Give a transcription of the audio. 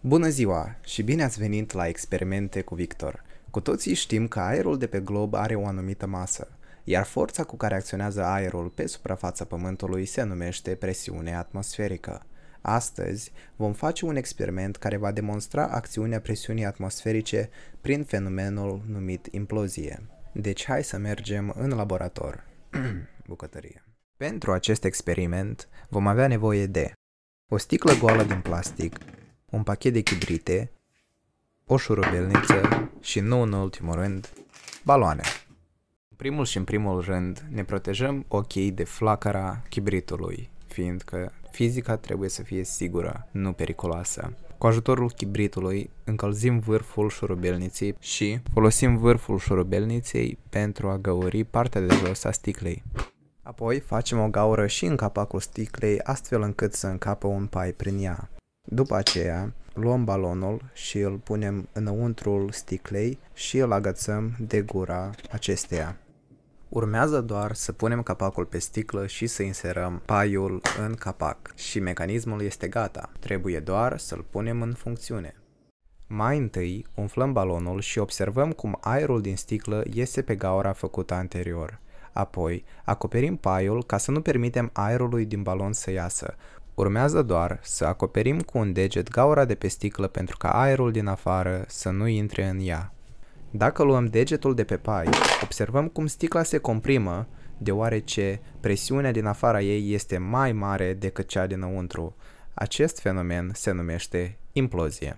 Bună ziua și bine ați venit la Experimente cu Victor. Cu toții știm că aerul de pe glob are o anumită masă, iar forța cu care acționează aerul pe suprafața Pământului se numește presiune atmosferică. Astăzi vom face un experiment care va demonstra acțiunea presiunii atmosferice prin fenomenul numit implozie. Deci hai să mergem în laborator. Bucătărie. Pentru acest experiment vom avea nevoie de o sticlă goală din plastic, un pachet de chibrite, o șurubelniță și, nu în ultimul rând, baloane. În primul rând ne protejăm ochii de flacăra chibritului, fiindcă fizica trebuie să fie sigură, nu periculoasă. Cu ajutorul chibritului încălzim vârful șurubelniței și folosim vârful șurubelniței pentru a găuri partea de jos a sticlei. Apoi facem o gaură și în capacul sticlei, astfel încât să încapă un pai prin ea. După aceea, luăm balonul și îl punem înăuntrul sticlei și îl agățăm de gura acesteia. Urmează doar să punem capacul pe sticlă și să inserăm paiul în capac și mecanismul este gata, trebuie doar să-l punem în funcțiune. Mai întâi, umflăm balonul și observăm cum aerul din sticlă iese pe gaura făcută anterior. Apoi, acoperim paiul ca să nu permitem aerului din balon să iasă. Urmează doar să acoperim cu un deget gaura de pe sticlă pentru ca aerul din afară să nu intre în ea. Dacă luăm degetul de pe pai, observăm cum sticla se comprimă, deoarece presiunea din afara ei este mai mare decât cea dinăuntru. Acest fenomen se numește implozie.